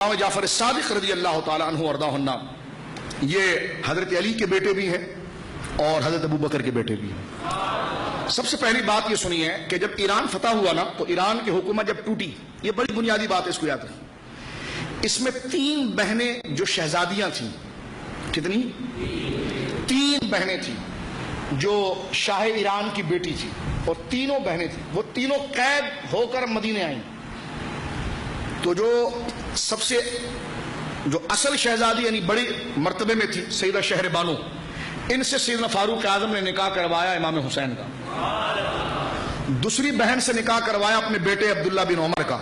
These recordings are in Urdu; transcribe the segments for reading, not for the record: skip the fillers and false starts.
امام جعفر صادق رضی اللہ تعالیٰ عنہ وارضاہ یہ حضرت علی کے بیٹے بھی ہیں اور حضرت ابو بکر کے بیٹے بھی ہیں۔ سب سے پہلی بات یہ سنی ہے کہ جب ایران فتح ہوا نا تو ایران کی حکومت جب ٹوٹی، یہ بڑی بنیادی بات ہے، اس کو یاد رکھیں، اس میں 3 بہنیں جو شہزادیاں تھیں، کتنی؟ 3 بہنیں تھیں جو شاہ ایران کی بیٹی تھی، اور تینوں بہنیں تھیں، وہ تینوں قید ہو کر مدینے آئیں۔ تو جو سب سے جو اصل شہزادی یعنی بڑی مرتبے میں تھی سیدہ شہر بانو، ان سے سیدنا فاروق اعظم نے نکاح کروایا امام حسین کا، دوسری بہن سے نکاح کروایا اپنے بیٹے عبداللہ بن عمر کا،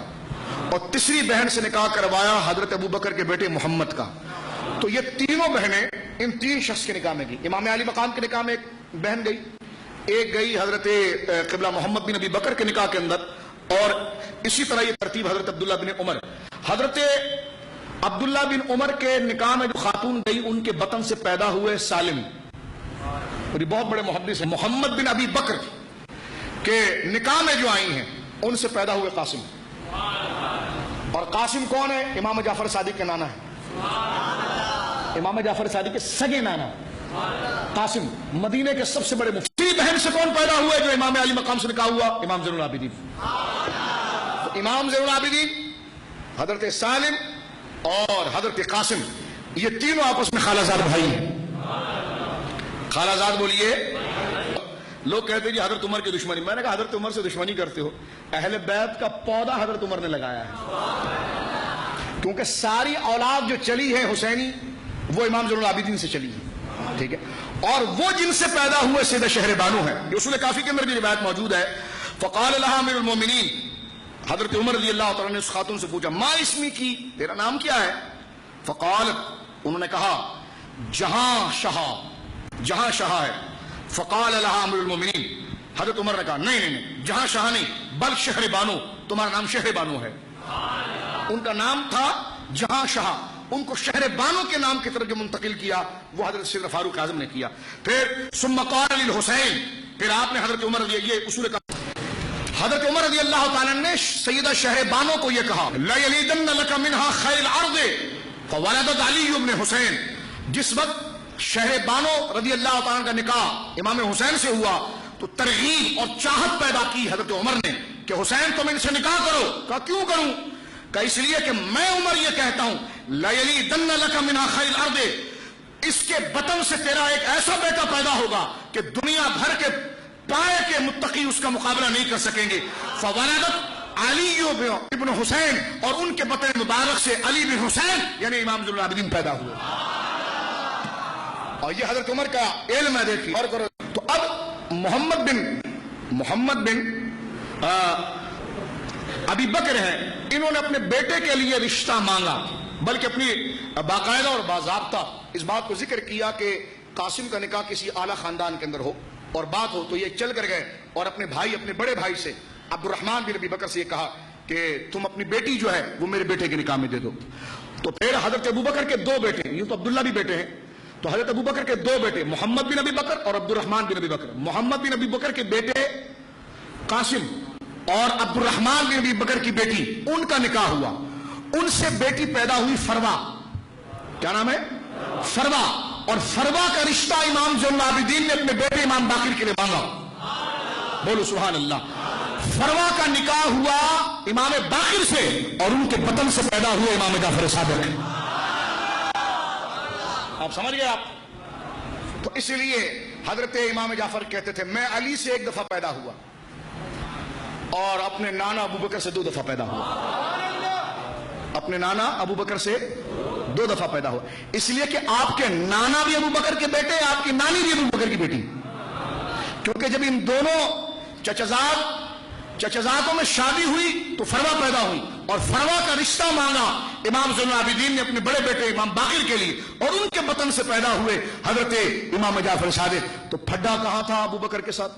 اور تیسری بہن سے نکاح کروایا حضرت ابو بکر کے بیٹے محمد کا۔ تو یہ تینوں بہنیں ان 3 شخص کے نکاح میں گئی۔ امام علی مقام کے نکاح میں ایک بہن گئی، ایک گئی حضرت قبلہ محمد بن ابی بکر کے نکاح کے اندر، اور اسی طرح یہ ترتیب حضرت عبداللہ بن عمر۔ حضرت عبداللہ بن عمر کے نکاح میں جو خاتون گئی ان کے بطن سے پیدا ہوئے سالم، اور یہ بہت بڑے محدث ہیں، محمد بن ابی بکر کے نکاح میں جو آئی ہیں ان سے پیدا ہوئے قاسم، اور قاسم کون ہے؟ امام جعفر صادق کے نانا ہے، امام جعفر صادق کے سگے نانا قاسم، مدینے کے سب سے بڑے مفتی۔ بہن سے کون پیدا ہوئے جو امام علی مقام سے نکاح ہوا؟ امام زین العابدین۔ امام زین العابدین، حضرت سالم اور حضرت قاسم، یہ تینوں آپس میں خالہ زاد بھائی ہیں۔ خالہ زاد بولیے۔ لوگ کہتے ہیں جی حضرت عمر کی دشمنی، میں نے کہا حضرت عمر سے دشمنی کرتے ہو، اہل بیت کا پودا حضرت عمر نے لگایا ہے، کیونکہ ساری اولاد جو چلی ہے حسینی وہ امام زین العابدین سے چلی ہے، ٹھیک ہے، اور وہ جن سے پیدا ہوئے سیدہ شہر بانو ہے۔ یہ اصول کافی کے اندر بھی روایت موجود ہے۔ فقال لها امیر المومنین، حضرت عمر رضی اللہ تعالیٰ نے اس خاتون سے پوچھا ما اسمی کی، تیرا نام کیا ہے؟ فقالت، انہوں نے کہا جہاں شاہ ہے۔ فقال لها امیر المومنین، حضرت عمر نے کہا نہیں جہاں شاہ نہیں، بل شہر بانو، تمہارا نام شہر بانو ہے۔ ان کا نام تھا جہاں شاہ، ان کو شہر بانو کے نام کی طرف جو منتقل کیا وہ حضرت سیدنا فاروق اعظم نے کیا۔ پھر ثم قال للحسین، پھر آپ نے حضرت عمر یہ اصول کا حضرت عمر رضی اللہ تعالیٰ نے سیدہ شہر بانو کو یہ کہا لَيَلِدَنَّ لَكَ مِنْهَا خَيْرِ الْأَرْضِ فَوَلَدَتْ عَلِيُّ بْنِ حسین۔ جس وقت شہر بانو رضی اللہ تعالیٰ کا نکاح امام حسین سے ہوا تو ترغیب اور چاہت پیدا کی حضرت عمر نے کہ حسین تم ان سے نکاح کرو۔ کہا کیوں کروں؟ کہا اس لیے کہ میں عمر یہ کہتا ہوں لَيَلِدَنَّ لَكَ مِنْهَا خَيْرِ الْأَرْضِ، اس کے بطن سے تیرا ایک ایسا بیٹا پیدا ہوگا کہ دنیا بھر کے پائے کے متقی اس کا مقابلہ نہیں کر سکیں گے۔ فولدت علی ابن حسین، اور ان کے بطن مبارک سے علی بن حسین یعنی امام زین العابدین پیدا ہوئے، اور یہ حضرت عمر کا علم ہے۔ دیکھیے اور کرو تو اب محمد بن ابی بکر ہیں، انہوں نے اپنے بیٹے کے لیے رشتہ مانگا، بلکہ اپنی باقاعدہ اور باضابطہ اس بات کو ذکر کیا کہ قاسم کا نکاح کسی اعلیٰ خاندان کے اندر ہو اور بات ہو، تو یہ چل کر گئے اور اپنے بڑے بھائی سے عبد الرحمن بن ابی بکر سے یہ کہا کہ تم اپنی بیٹی جو ہے وہ میرے بیٹے کے نکاح میں دے دو۔ تو پھر حضرت ابو بکر کے 2 بیٹے، یوں تو عبداللہ بھی بیٹے ہیں، تو حضرت ابو بکر کے 2 بیٹے محمد بن ابی بکر اور عبد الرحمن بن ابی بکر، محمد بن ابی بکر کے بیٹے قاسم اور عبد الرحمن بن ابی بکر کی بیٹی، ان کا نکاح ہوا، ان سے بیٹی پیدا ہوئی فروا، کیا نام ہے؟ فروا، اور فروا کا رشتہ امام زین العابدین نے اپنے بیٹے امام باقر کے لیے مانگا، بولو سبحان اللہ۔ فروا کا نکاح ہوا امام باقر سے، اور ان کے بطن سے پیدا ہوئے امام جعفر صادق۔ آپ سمجھ گئے آپ؟ تو اس لیے حضرت امام جعفر کہتے تھے میں علی سے 1 دفعہ پیدا ہوا اور اپنے نانا ابو بکر سے 2 دفعہ پیدا ہوا، اپنے نانا ابو بکر سے 2 دفعہ پیدا ہوا، اس لیے کہ آپ کے نانا بھی ابو بکر کے بیٹے، آپ کی نانی بھی ابو بکر کی بیٹی، کیونکہ جب ان دونوں چچزادوں میں شادی ہوئی تو فروا پیدا ہوئی، اور فروا کا رشتہ مانگا امام زین العابدین نے اپنے بڑے بیٹے امام باقر کے لیے، اور ان کے بطن سے پیدا ہوئے حضرت امام جعفر صادق۔ تو پھڈا کہاں تھا ابو بکر کے ساتھ؟